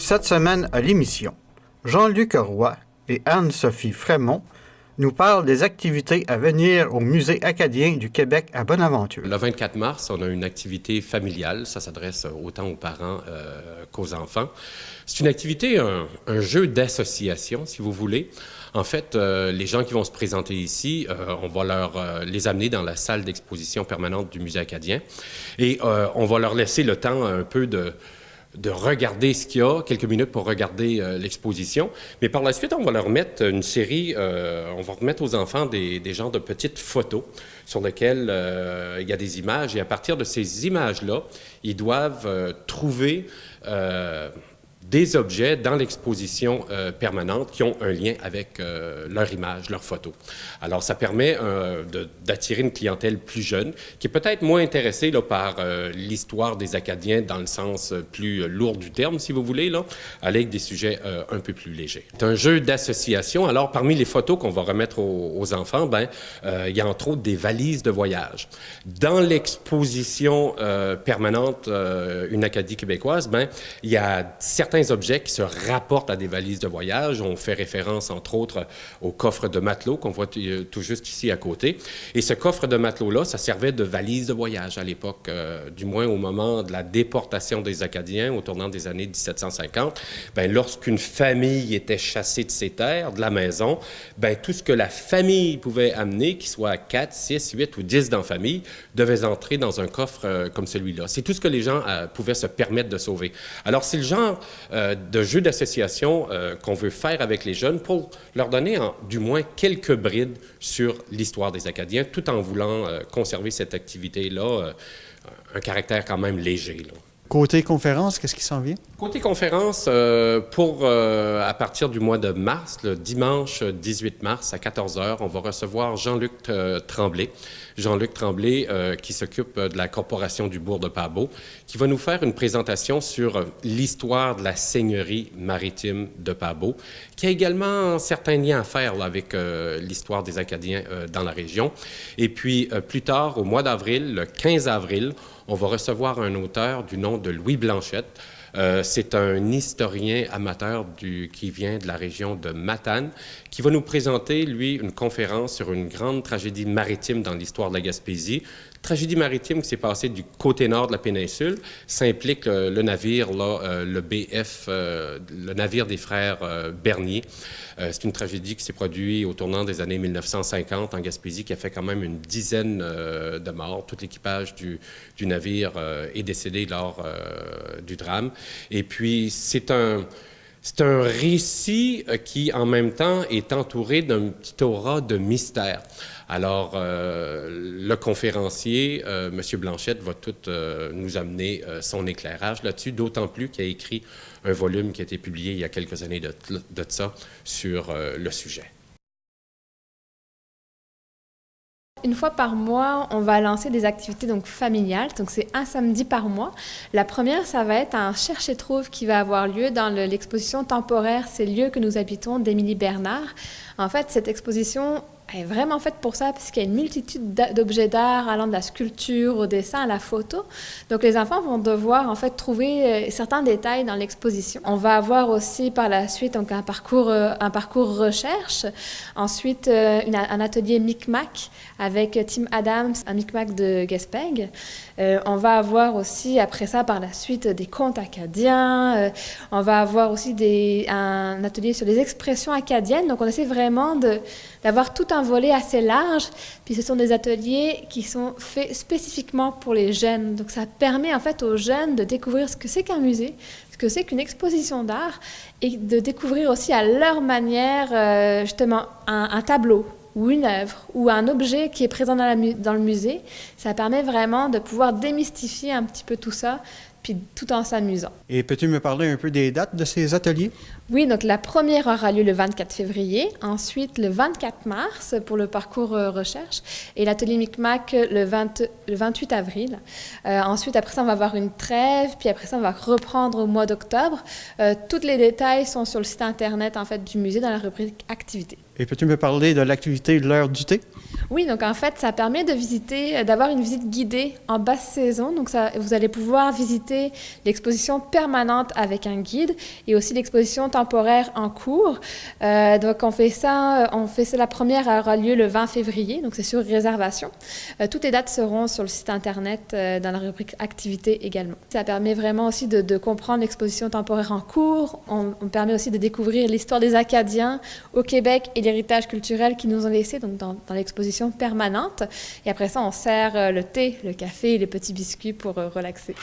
Cette semaine à l'émission, Jean-Luc Roy et Anne-Sophie Frémont nous parlent des activités à venir au Musée acadien du Québec à Bonaventure. Le 24 mars, on a une activité familiale. Ça s'adresse autant aux parents qu'aux enfants. C'est une activité, un jeu d'association, si vous voulez. En fait, les gens qui vont se présenter ici, on va les amener dans la salle d'exposition permanente du Musée acadien et on va leur laisser le temps un peu de regarder ce qu'il y a, quelques minutes pour regarder l'exposition. Mais par la suite, on va leur mettre une série, on va remettre aux enfants des genres de petites photos sur lesquelles il y a des images. Et à partir de ces images-là, ils doivent trouver des objets dans l'exposition permanente qui ont un lien avec leur image, leur photo. Alors, ça permet d'attirer une clientèle plus jeune, qui est peut-être moins intéressée là, par l'histoire des Acadiens dans le sens plus lourd du terme, si vous voulez, là, aller avec des sujets un peu plus légers. C'est un jeu d'association. Alors, parmi les photos qu'on va remettre aux enfants, il y a entre autres des valises de voyage. Dans l'exposition permanente Une Acadie québécoise, il y a certains objets qui se rapportent à des valises de voyage. On fait référence, entre autres, au coffre de matelot qu'on voit tout juste ici à côté. Et ce coffre de matelot-là, ça servait de valise de voyage à l'époque, du moins au moment de la déportation des Acadiens, au tournant des années 1750. Lorsqu'une famille était chassée de ses terres, de la maison, tout ce que la famille pouvait amener, qu'il soit 4, 6, 8 ou 10 dans la famille, devait entrer dans un coffre comme celui-là. C'est tout ce que les gens pouvaient se permettre de sauver. Alors, c'est le genre de jeu d'association qu'on veut faire avec les jeunes pour leur donner du moins quelques brides sur l'histoire des Acadiens, tout en voulant conserver cette activité-là, un caractère quand même léger, là. Côté conférence, qu'est-ce qui s'en vient? Côté conférence, à partir du mois de mars, le dimanche 18 mars à 14 h, on va recevoir Jean-Luc Tremblay. Jean-Luc Tremblay, qui s'occupe de la Corporation du bourg de Pabeau, qui va nous faire une présentation sur l'histoire de la seigneurie maritime de Pabeau, qui a également certains liens à faire là, avec l'histoire des Acadiens dans la région. Et puis, plus tard, au mois d'avril, le 15 avril, on va recevoir un auteur du nom de Louis Blanchette. C'est un historien amateur qui vient de la région de Matane, qui va nous présenter, lui, une conférence sur une grande tragédie maritime dans l'histoire de la Gaspésie. Tragédie maritime qui s'est passée du côté nord de la péninsule. Ça implique le navire, là, le BF, le navire des frères Bernier. C'est une tragédie qui s'est produite au tournant des années 1950 en Gaspésie, qui a fait quand même une dizaine de morts. Tout l'équipage du navire est décédé lors du drame. Et puis, c'est un récit qui, en même temps, est entouré d'un petit aura de mystère. Alors, le conférencier, M. Blanchette, va tout nous amener son éclairage là-dessus, d'autant plus qu'il a écrit un volume qui a été publié il y a quelques années de ça sur le sujet. Une fois par mois, on va lancer des activités donc familiales. Donc, c'est un samedi par mois. La première, ça va être un cherche et trouve qui va avoir lieu dans l'exposition temporaire Ces lieux que nous habitons d'Émilie Bernard. En fait, cette exposition est vraiment faite pour ça, parce qu'il y a une multitude d'objets d'art allant de la sculpture au dessin à la photo. Donc, les enfants vont devoir en fait trouver certains détails dans l'exposition. On va avoir aussi par la suite donc, un parcours recherche. Ensuite, un atelier Micmac avec Tim Adams, un Micmac de Gaspègue. On va avoir aussi, après ça, par la suite, des contes acadiens. On va avoir aussi un atelier sur les expressions acadiennes. Donc, on essaie vraiment d'avoir tout un volet assez large. Puis, ce sont des ateliers qui sont faits spécifiquement pour les jeunes. Donc, ça permet en fait aux jeunes de découvrir ce que c'est qu'un musée, ce que c'est qu'une exposition d'art et de découvrir aussi à leur manière, justement, un tableau ou une œuvre, ou un objet qui est présent dans le musée. Ça permet vraiment de pouvoir démystifier un petit peu tout ça, puis tout en s'amusant. Et peux-tu me parler un peu des dates de ces ateliers? Oui, donc la première aura lieu le 24 février, ensuite le 24 mars pour le parcours recherche, et l'atelier Micmac le 28 avril. Ensuite, après ça, on va avoir une trêve, puis après ça, on va reprendre au mois d'octobre. Tous les détails sont sur le site Internet en fait, du musée dans la rubrique Activités. Et peux-tu me parler de l'activité L'heure du thé? Oui, donc en fait, ça permet de visiter, d'avoir une visite guidée en basse saison. Donc ça, vous allez pouvoir visiter l'exposition permanente avec un guide et aussi l'exposition temporaire en cours. Donc on fait ça, la première aura lieu le 20 février, donc c'est sur réservation. Toutes les dates seront sur le site internet dans la rubrique activités également. Ça permet vraiment aussi de comprendre l'exposition temporaire en cours. On permet aussi de découvrir l'histoire des Acadiens au Québec et l'héritage culturel qu'ils nous ont laissé donc dans l'exposition permanente. Et après ça, on sert le thé, le café et les petits biscuits pour relaxer.